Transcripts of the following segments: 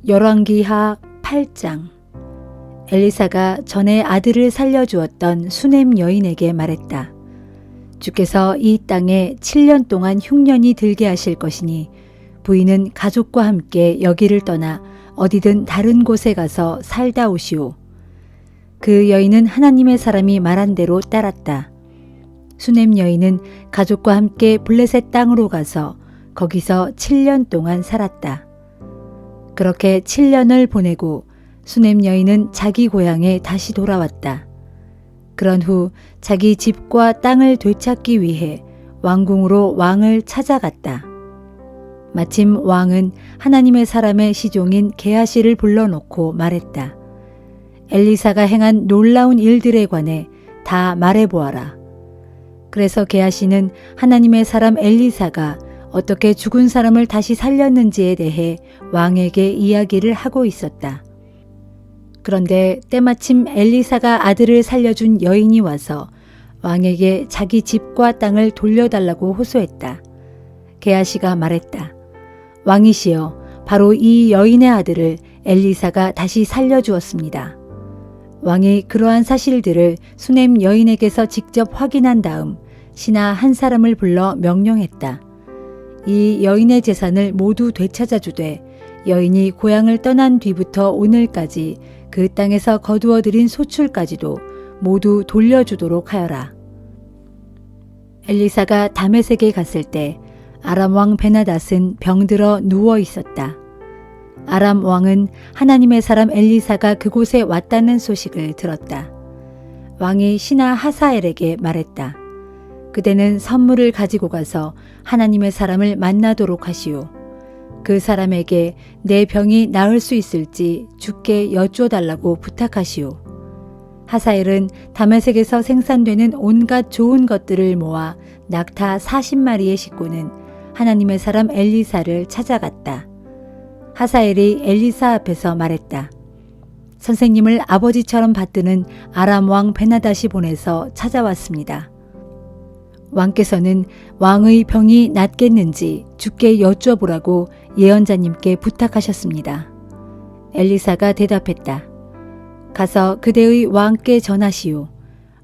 열왕기하 8장. 엘리사가 전에 아들을 살려주었던 수넴 여인에게 말했다. 주께서 이 땅에 7년 동안 흉년이 들게 하실 것이니 부인은 가족과 함께 여기를 떠나 어디든 다른 곳에 가서 살다 오시오. 그 여인은 하나님의 사람이 말한 대로 따랐다. 수넴 여인은 가족과 함께 블레셋 땅으로 가서 거기서 7년 동안 살았다. 그렇게 7년을 보내고 수넴 여인은 자기 고향에 다시 돌아왔다. 그런 후 자기 집과 땅을 되찾기 위해 왕궁으로 왕을 찾아갔다. 마침 왕은 하나님의 사람의 시종인 게하시를 불러놓고 말했다. 엘리사가 행한 놀라운 일들에 관해 다 말해보아라. 그래서 게하시는 하나님의 사람 엘리사가 어떻게 죽은 사람을 다시 살렸는지에 대해 왕에게 이야기를 하고 있었다. 그런데 때마침 엘리사가 아들을 살려준 여인이 와서 왕에게 자기 집과 땅을 돌려달라고 호소했다. 게하시가 말했다. 왕이시여, 바로 이 여인의 아들을 엘리사가 다시 살려주었습니다. 왕이 그러한 사실들을 수넴 여인에게서 직접 확인한 다음 신하 한 사람을 불러 명령했다. 이 여인의 재산을 모두 되찾아주되 여인이 고향을 떠난 뒤부터 오늘까지 그 땅에서 거두어들인 소출까지도 모두 돌려주도록 하여라. 엘리사가 다메섹에 갔을 때 아람 왕 베나닷은 병들어 누워 있었다. 아람 왕은 하나님의 사람 엘리사가 그곳에 왔다는 소식을 들었다. 왕이 신하 하사엘에게 말했다. 그대는 선물을 가지고 가서 하나님의 사람을 만나도록 하시오. 그 사람에게 내 병이 나을 수 있을지 주께 여쭈어달라고 부탁하시오. 하사엘은 다메섹에서 생산되는 온갖 좋은 것들을 모아 낙타 40마리에 싣고는 하나님의 사람 엘리사를 찾아갔다. 하사엘이 엘리사 앞에서 말했다. 선생님을 아버지처럼 받드는 아람 왕 베나닷이 보내서 찾아왔습니다. 왕께서는 왕의 병이 낫겠는지 주께 여쭈어보라고 예언자님께 부탁하셨습니다. 엘리사가 대답했다. 가서 그대의 왕께 전하시오.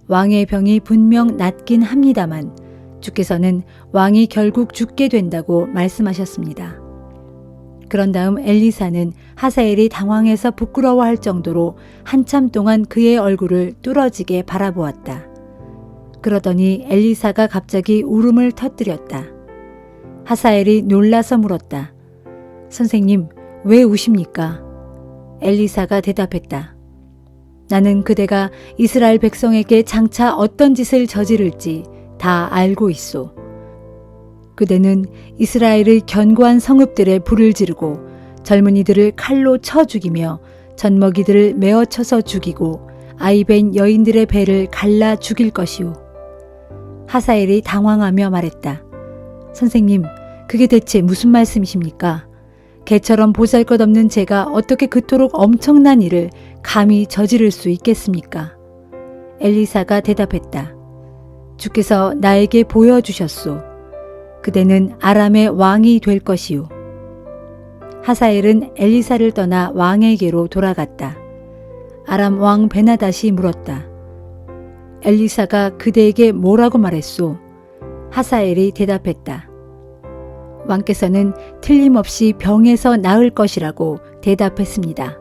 왕의 병이 분명 낫긴 합니다만 주께서는 왕이 결국 죽게 된다고 말씀하셨습니다. 그런 다음 엘리사는 하사엘이 당황해서 부끄러워할 정도로 한참 동안 그의 얼굴을 뚫어지게 바라보았다. 그러더니 엘리사가 갑자기 울음을 터뜨렸다. 하사엘이 놀라서 물었다. 선생님, 왜 우십니까? 엘리사가 대답했다. 나는 그대가 이스라엘 백성에게 장차 어떤 짓을 저지를지 다 알고 있소. 그대는 이스라엘의 견고한 성읍들에 불을 지르고 젊은이들을 칼로 쳐 죽이며 젖먹이들을 메어 쳐서 죽이고 아이벤 여인들의 배를 갈라 죽일 것이오. 하사엘이 당황하며 말했다. 선생님, 그게 대체 무슨 말씀이십니까? 개처럼 보잘것없는 제가 어떻게 그토록 엄청난 일을 감히 저지를 수 있겠습니까? 엘리사가 대답했다. 주께서 나에게 보여주셨소. 그대는 아람의 왕이 될 것이오. 하사엘은 엘리사를 떠나 왕에게로 돌아갔다. 아람 왕 베나닷이 물었다. 엘리사가 그대에게 뭐라고 말했소? 하사엘이 대답했다. 왕께서는 틀림없이 병에서 나을 것이라고 대답했습니다.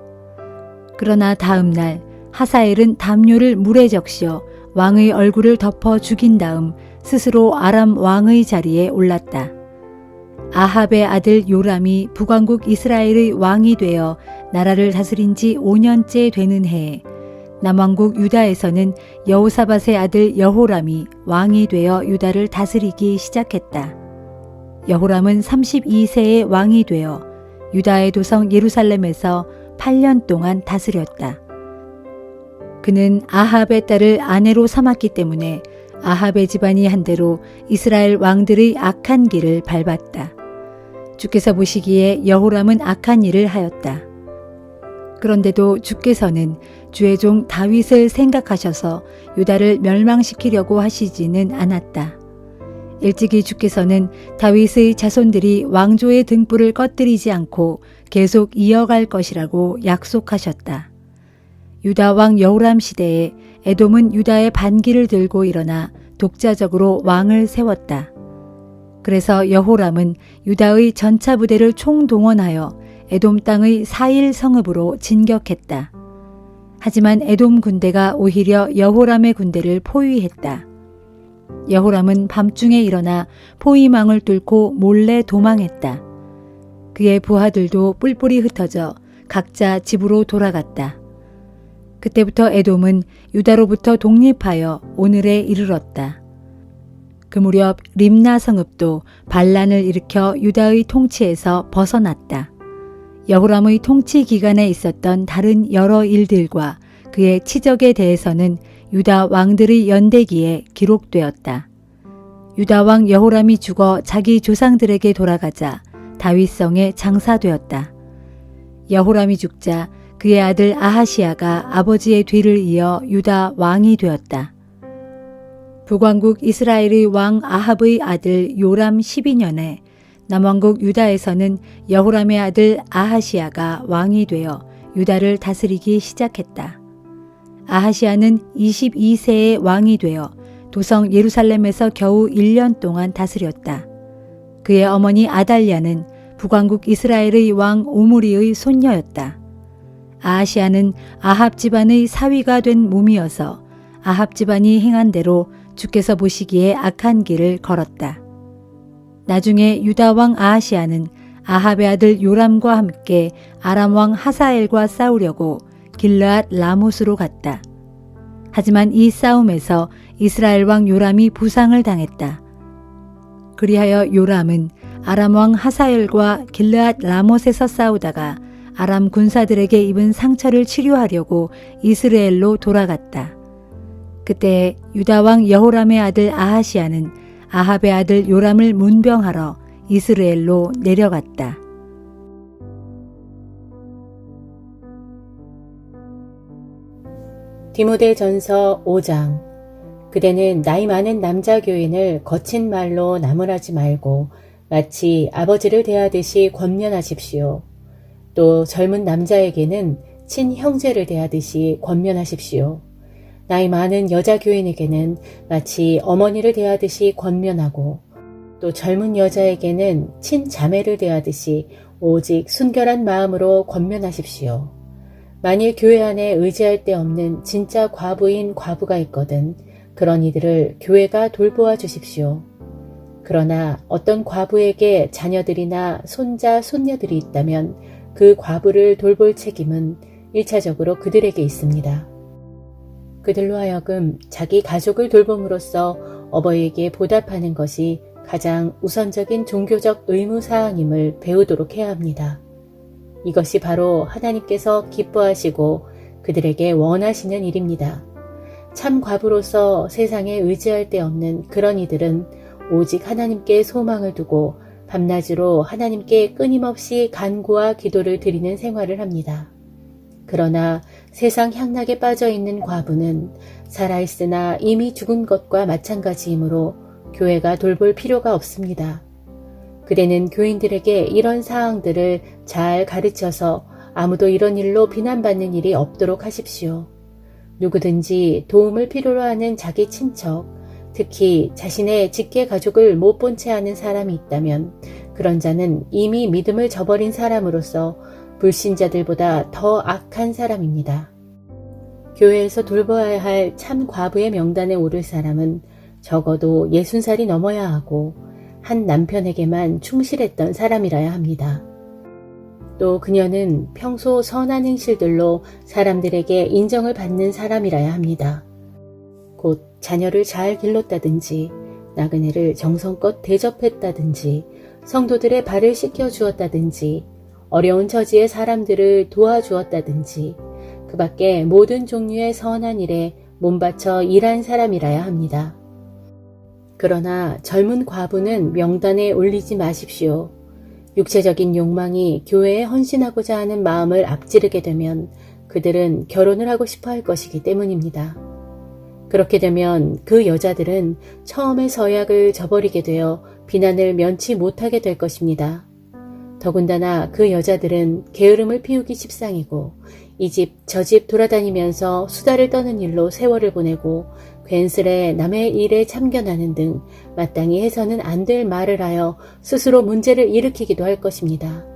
그러나 다음 날 하사엘은 담요를 물에 적셔 왕의 얼굴을 덮어 죽인 다음 스스로 아람 왕의 자리에 올랐다. 아합의 아들 요람이 북왕국 이스라엘의 왕이 되어 나라를 다스린 지 5년째 되는 해에 남왕국 유다에서는 여호사밧의 아들 여호람이 왕이 되어 유다를 다스리기 시작했다. 여호람은 32세의 왕이 되어 유다의 도성 예루살렘에서 8년 동안 다스렸다. 그는 아합의 딸을 아내로 삼았기 때문에 아합의 집안이 한 대로 이스라엘 왕들의 악한 길을 밟았다. 주께서 보시기에 여호람은 악한 일을 하였다. 그런데도 주께서는 주의 종 다윗을 생각하셔서 유다를 멸망시키려고 하시지는 않았다. 일찍이 주께서는 다윗의 자손들이 왕조의 등불을 꺼뜨리지 않고 계속 이어갈 것이라고 약속하셨다. 유다 왕 여호람 시대에 에돔은 유다의 반기를 들고 일어나 독자적으로 왕을 세웠다. 그래서 여호람은 유다의 전차 부대를 총동원하여 에돔 땅의 4일 성읍으로 진격했다. 하지만 에돔 군대가 오히려 여호람의 군대를 포위했다. 여호람은 밤중에 일어나 포위망을 뚫고 몰래 도망했다. 그의 부하들도 뿔뿔이 흩어져 각자 집으로 돌아갔다. 그때부터 에돔은 유다로부터 독립하여 오늘에 이르렀다. 그 무렵 림나 성읍도 반란을 일으켜 유다의 통치에서 벗어났다. 여호람의 통치 기간에 있었던 다른 여러 일들과 그의 치적에 대해서는 유다 왕들의 연대기에 기록되었다. 유다 왕 여호람이 죽어 자기 조상들에게 돌아가자 다윗성에 장사되었다. 여호람이 죽자 그의 아들 아하시야가 아버지의 뒤를 이어 유다 왕이 되었다. 북왕국 이스라엘의 왕 아합의 아들 요람 12년에 남왕국 유다에서는 여호람의 아들 아하시야가 왕이 되어 유다를 다스리기 시작했다. 아하시야는 22세의 왕이 되어 도성 예루살렘에서 겨우 1년 동안 다스렸다. 그의 어머니 아달랴는 북왕국 이스라엘의 왕 오므리의 손녀였다. 아하시야는 아합 집안의 사위가 된 몸이어서 아합 집안이 행한 대로 주께서 보시기에 악한 길을 걸었다. 나중에 유다 왕 아하시야는 아합의 아들 요람과 함께 아람 왕 하사엘과 싸우려고 길르앗 라못으로 갔다. 하지만 이 싸움에서 이스라엘 왕 요람이 부상을 당했다. 그리하여 요람은 아람 왕 하사엘과 길르앗 라못에서 싸우다가 아람 군사들에게 입은 상처를 치료하려고 이스라엘로 돌아갔다. 그때 유다 왕 여호람의 아들 아하시야는 아합의 아들 요람을 문병하러 이스라엘로 내려갔다. 디모데전서 5장. 그대는 나이 많은 남자 교인을 거친 말로 나무라지 말고 마치 아버지를 대하듯이 권면하십시오. 또 젊은 남자에게는 친형제를 대하듯이 권면하십시오. 나이 많은 여자 교인에게는 마치 어머니를 대하듯이 권면하고 또 젊은 여자에게는 친자매를 대하듯이 오직 순결한 마음으로 권면하십시오. 만일 교회 안에 의지할 데 없는 진짜 과부인 과부가 있거든 그런 이들을 교회가 돌보아 주십시오. 그러나 어떤 과부에게 자녀들이나 손자, 손녀들이 있다면 그 과부를 돌볼 책임은 1차적으로 그들에게 있습니다. 그들로 하여금 자기 가족을 돌봄으로써 어버이에게 보답하는 것이 가장 우선적인 종교적 의무사항임을 배우도록 해야 합니다. 이것이 바로 하나님께서 기뻐하시고 그들에게 원하시는 일입니다. 참 과부로서 세상에 의지할 데 없는 그런 이들은 오직 하나님께 소망을 두고 밤낮으로 하나님께 끊임없이 간구와 기도를 드리는 생활을 합니다. 그러나 세상 향락에 빠져있는 과부는 살아있으나 이미 죽은 것과 마찬가지이므로 교회가 돌볼 필요가 없습니다. 그대는 교인들에게 이런 사항들을 잘 가르쳐서 아무도 이런 일로 비난받는 일이 없도록 하십시오. 누구든지 도움을 필요로 하는 자기 친척, 특히 자신의 직계 가족을 못 본 채 하는 사람이 있다면 그런 자는 이미 믿음을 저버린 사람으로서 불신자들보다 더 악한 사람입니다. 교회에서 돌봐야 할 참 과부의 명단에 오를 사람은 적어도 60살이 넘어야 하고 한 남편에게만 충실했던 사람이라야 합니다. 또 그녀는 평소 선한 행실들로 사람들에게 인정을 받는 사람이라야 합니다. 곧 자녀를 잘 길렀다든지 나그네를 정성껏 대접했다든지 성도들의 발을 씻겨 주었다든지 어려운 처지의 사람들을 도와주었다든지 그 밖에 모든 종류의 선한 일에 몸바쳐 일한 사람이라야 합니다. 그러나 젊은 과부는 명단에 올리지 마십시오. 육체적인 욕망이 교회에 헌신하고자 하는 마음을 앞지르게 되면 그들은 결혼을 하고 싶어 할 것이기 때문입니다. 그렇게 되면 그 여자들은 처음의 서약을 저버리게 되어 비난을 면치 못하게 될 것입니다. 더군다나 그 여자들은 게으름을 피우기 십상이고 이 집 저 집 돌아다니면서 수다를 떠는 일로 세월을 보내고 괜스레 남의 일에 참견하는 등 마땅히 해서는 안 될 말을 하여 스스로 문제를 일으키기도 할 것입니다.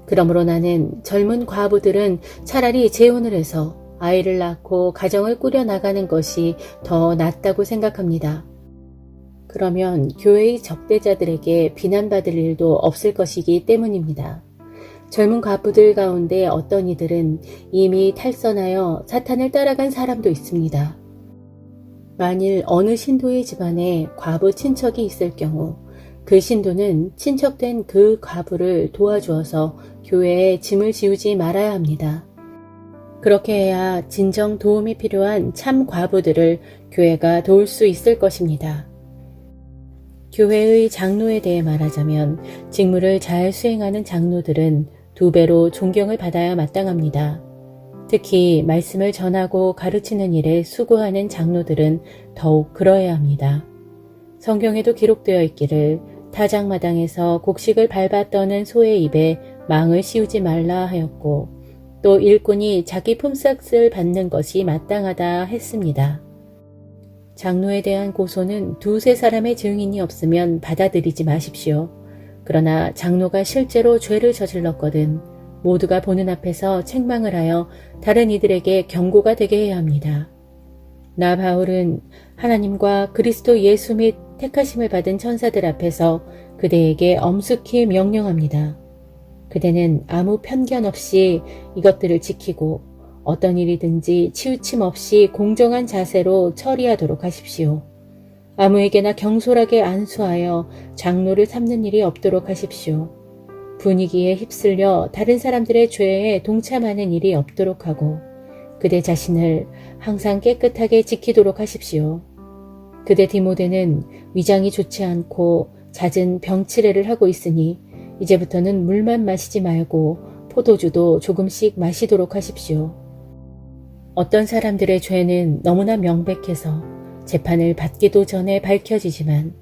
그러므로 나는 젊은 과부들은 차라리 재혼을 해서 아이를 낳고 가정을 꾸려나가는 것이 더 낫다고 생각합니다. 그러면 교회의 적대자들에게 비난받을 일도 없을 것이기 때문입니다. 젊은 과부들 가운데 어떤 이들은 이미 탈선하여 사탄을 따라간 사람도 있습니다. 만일 어느 신도의 집안에 과부 친척이 있을 경우 그 신도는 친척된 그 과부를 도와주어서 교회에 짐을 지우지 말아야 합니다. 그렇게 해야 진정 도움이 필요한 참 과부들을 교회가 도울 수 있을 것입니다. 교회의 장로에 대해 말하자면 직무를 잘 수행하는 장로들은 2배로 존경을 받아야 마땅합니다. 특히 말씀을 전하고 가르치는 일에 수고하는 장로들은 더욱 그러해야 합니다. 성경에도 기록되어 있기를 타작마당에서 곡식을 밟아 떠는 소의 입에 망을 씌우지 말라 하였고 또 일꾼이 자기 품삯을 받는 것이 마땅하다 했습니다. 장로에 대한 고소는 2-3 증인이 없으면 받아들이지 마십시오. 그러나 장로가 실제로 죄를 저질렀거든 모두가 보는 앞에서 책망을 하여 다른 이들에게 경고가 되게 해야 합니다. 나 바울은 하나님과 그리스도 예수 및 택하심을 받은 천사들 앞에서 그대에게 엄숙히 명령합니다. 그대는 아무 편견 없이 이것들을 지키고 어떤 일이든지 치우침 없이 공정한 자세로 처리하도록 하십시오. 아무에게나 경솔하게 안수하여 장로를 삼는 일이 없도록 하십시오. 분위기에 휩쓸려 다른 사람들의 죄에 동참하는 일이 없도록 하고 그대 자신을 항상 깨끗하게 지키도록 하십시오. 그대 디모데는 위장이 좋지 않고 잦은 병치레를 하고 있으니 이제부터는 물만 마시지 말고 포도주도 조금씩 마시도록 하십시오. 어떤 사람들의 죄는 너무나 명백해서 재판을 받기도 전에 밝혀지지만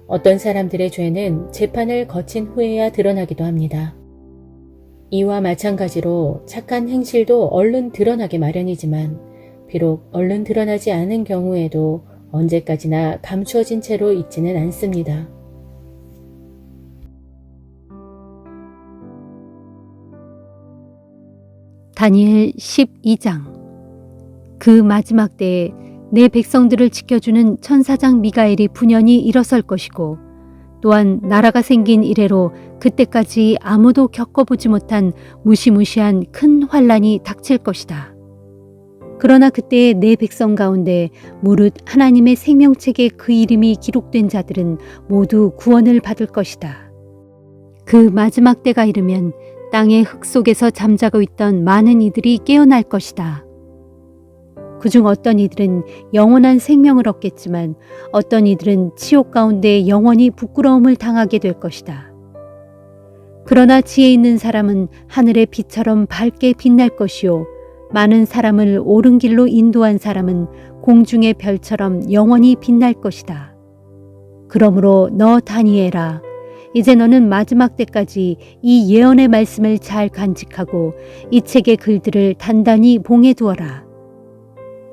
어떤 사람들의 죄는 재판을 거친 후에야 드러나기도 합니다. 이와 마찬가지로 착한 행실도 얼른 드러나기 마련이지만 비록 얼른 드러나지 않은 경우에도 언제까지나 감추어진 채로 있지는 않습니다. 다니엘 12장. 그 마지막 때에 내 백성들을 지켜주는 천사장 미가엘이 분연히 일어설 것이고 또한 나라가 생긴 이래로 그때까지 아무도 겪어보지 못한 무시무시한 큰 환란이 닥칠 것이다. 그러나 그때에 내 백성 가운데 무릇 하나님의 생명책에 그 이름이 기록된 자들은 모두 구원을 받을 것이다. 그 마지막 때가 이르면 땅의 흙 속에서 잠자고 있던 많은 이들이 깨어날 것이다. 그중 어떤 이들은 영원한 생명을 얻겠지만 어떤 이들은 지옥 가운데 영원히 부끄러움을 당하게 될 것이다. 그러나 지혜 있는 사람은 하늘의 빛처럼 밝게 빛날 것이요 많은 사람을 옳은 길로 인도한 사람은 공중의 별처럼 영원히 빛날 것이다. 그러므로 너 다니엘아, 이제 너는 마지막 때까지 이 예언의 말씀을 잘 간직하고 이 책의 글들을 단단히 봉해 두어라.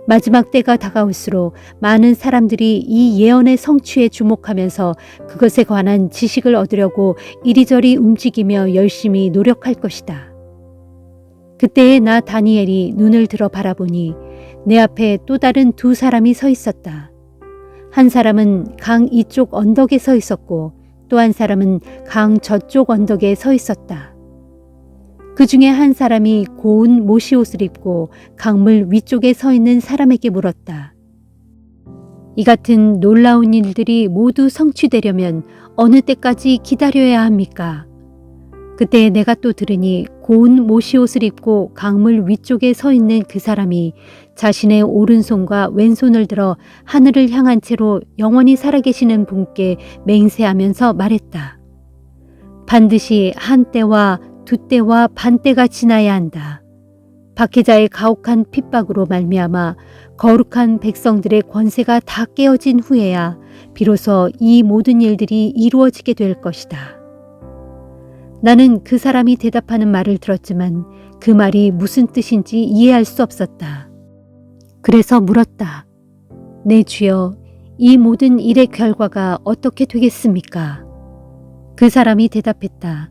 마지막 때가 다가올수록 많은 사람들이 이 예언의 성취에 주목하면서 그것에 관한 지식을 얻으려고 이리저리 움직이며 열심히 노력할 것이다. 그때에 나 다니엘이 눈을 들어 바라보니 내 앞에 또 다른 2 사람이 서 있었다. 한 사람은 강 이쪽 언덕에 서 있었고 또 한 사람은 강 저쪽 언덕에 서 있었다. 그 중에 한 사람이 고운 모시옷을 입고 강물 위쪽에 서 있는 사람에게 물었다. 이 같은 놀라운 일들이 모두 성취되려면 어느 때까지 기다려야 합니까? 그때 내가 또 들으니 고운 모시옷을 입고 강물 위쪽에 서 있는 그 사람이 자신의 오른손과 왼손을 들어 하늘을 향한 채로 영원히 살아계시는 분께 맹세하면서 말했다. 반드시 한 때와 2 때와 반 때가 지나야 한다. 박해자의 가혹한 핍박으로 말미암아 거룩한 백성들의 권세가 다 깨어진 후에야 비로소 이 모든 일들이 이루어지게 될 것이다. 나는 그 사람이 대답하는 말을 들었지만 그 말이 무슨 뜻인지 이해할 수 없었다. 그래서 물었다. 내 주여, 이 모든 일의 결과가 어떻게 되겠습니까? 그 사람이 대답했다.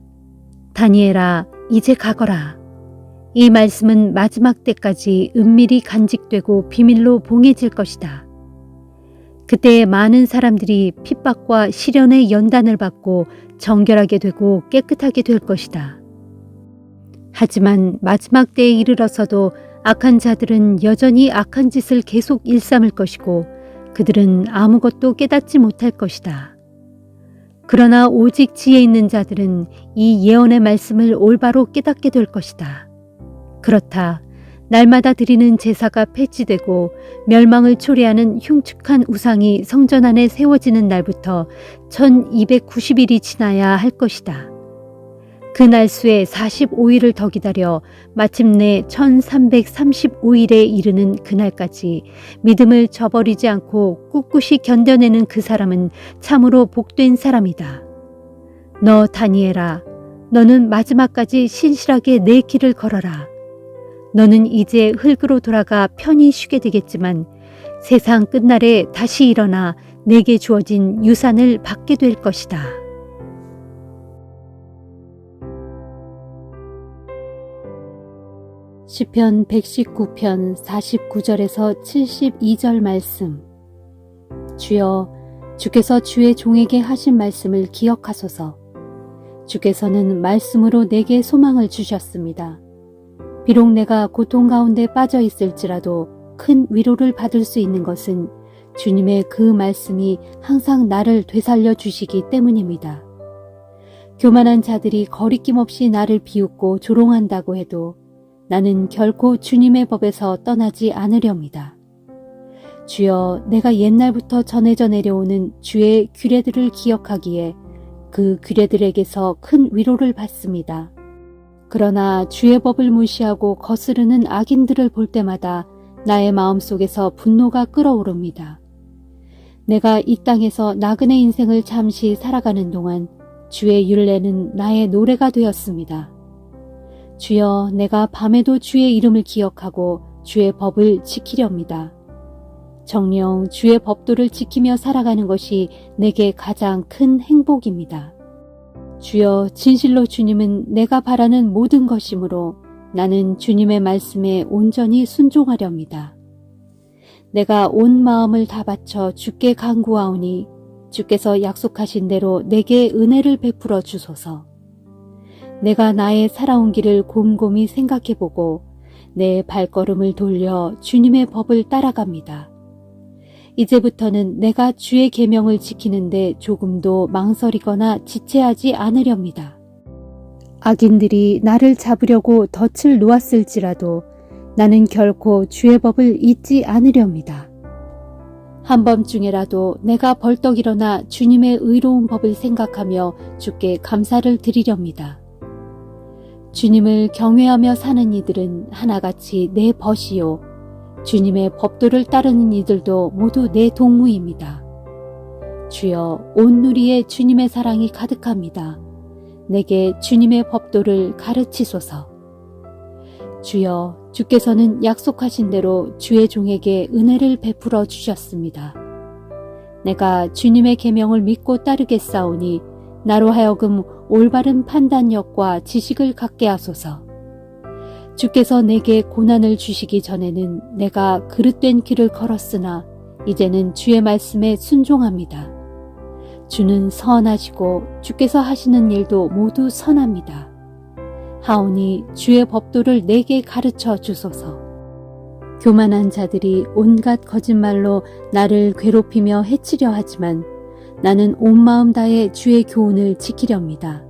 다니엘아, 이제 가거라. 이 말씀은 마지막 때까지 은밀히 간직되고 비밀로 봉해질 것이다. 그때 많은 사람들이 핍박과 시련의 연단을 받고 정결하게 되고 깨끗하게 될 것이다. 하지만 마지막 때에 이르러서도 악한 자들은 여전히 악한 짓을 계속 일삼을 것이고 그들은 아무것도 깨닫지 못할 것이다. 그러나 오직 지혜 있는 자들은 이 예언의 말씀을 올바로 깨닫게 될 것이다. 그렇다. 날마다 드리는 제사가 폐지되고 멸망을 초래하는 흉측한 우상이 성전 안에 세워지는 날부터 1290일이 지나야 할 것이다. 그 날수에 45일을 더 기다려 마침내 1335일에 이르는 그날까지 믿음을 저버리지 않고 꿋꿋이 견뎌내는 그 사람은 참으로 복된 사람이다. 너 다니엘아, 너는 마지막까지 신실하게 내 길을 걸어라. 너는 이제 흙으로 돌아가 편히 쉬게 되겠지만 세상 끝날에 다시 일어나 내게 주어진 유산을 받게 될 것이다. 시편 119편 49절에서 72절 말씀. 주여, 주께서 주의 종에게 하신 말씀을 기억하소서. 주께서는 말씀으로 내게 소망을 주셨습니다. 비록 내가 고통 가운데 빠져 있을지라도 큰 위로를 받을 수 있는 것은 주님의 그 말씀이 항상 나를 되살려 주시기 때문입니다. 교만한 자들이 거리낌 없이 나를 비웃고 조롱한다고 해도 나는 결코 주님의 법에서 떠나지 않으렵니다. 주여, 내가 옛날부터 전해져 내려오는 주의 규례들을 기억하기에 그 규례들에게서 큰 위로를 받습니다. 그러나 주의 법을 무시하고 거스르는 악인들을 볼 때마다 나의 마음속에서 분노가 끓어오릅니다. 내가 이 땅에서 나그네 인생을 잠시 살아가는 동안 주의 율례는 나의 노래가 되었습니다. 주여, 내가 밤에도 주의 이름을 기억하고 주의 법을 지키렵니다. 정녕 주의 법도를 지키며 살아가는 것이 내게 가장 큰 행복입니다. 주여, 진실로 주님은 내가 바라는 모든 것이므로 나는 주님의 말씀에 온전히 순종하렵니다. 내가 온 마음을 다 바쳐 주께 간구하오니 주께서 약속하신 대로 내게 은혜를 베풀어 주소서. 내가 나의 살아온 길을 곰곰이 생각해보고 내 발걸음을 돌려 주님의 법을 따라갑니다. 이제부터는 내가 주의 계명을 지키는데 조금도 망설이거나 지체하지 않으렵니다. 악인들이 나를 잡으려고 덫을 놓았을지라도 나는 결코 주의 법을 잊지 않으렵니다. 한밤중에라도 내가 벌떡 일어나 주님의 의로운 법을 생각하며 주께 감사를 드리렵니다. 주님을 경외하며 사는 이들은 하나같이 내 벗이요, 주님의 법도를 따르는 이들도 모두 내 동무입니다. 주여, 온 누리에 주님의 사랑이 가득합니다. 내게 주님의 법도를 가르치소서. 주여, 주께서는 약속하신 대로 주의 종에게 은혜를 베풀어 주셨습니다. 내가 주님의 계명을 믿고 따르겠사오니 나로 하여금 올바른 판단력과 지식을 갖게 하소서. 주께서 내게 고난을 주시기 전에는 내가 그릇된 길을 걸었으나 이제는 주의 말씀에 순종합니다. 주는 선하시고 주께서 하시는 일도 모두 선합니다. 하오니 주의 법도를 내게 가르쳐 주소서. 교만한 자들이 온갖 거짓말로 나를 괴롭히며 해치려 하지만 나는 온 마음 다해 주의 교훈을 지키렵니다.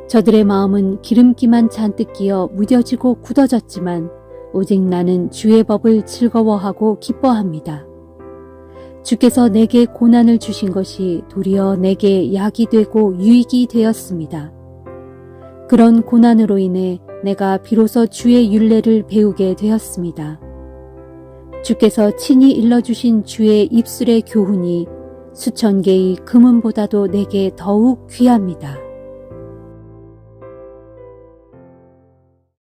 저들의 마음은 기름기만 잔뜩 끼어 무뎌지고 굳어졌지만 오직 나는 주의 법을 즐거워하고 기뻐합니다. 주께서 내게 고난을 주신 것이 도리어 내게 약이 되고 유익이 되었습니다. 그런 고난으로 인해 내가 비로소 주의 율례를 배우게 되었습니다. 주께서 친히 일러주신 주의 입술의 교훈이 수천 개의 금은보다도 내게 더욱 귀합니다.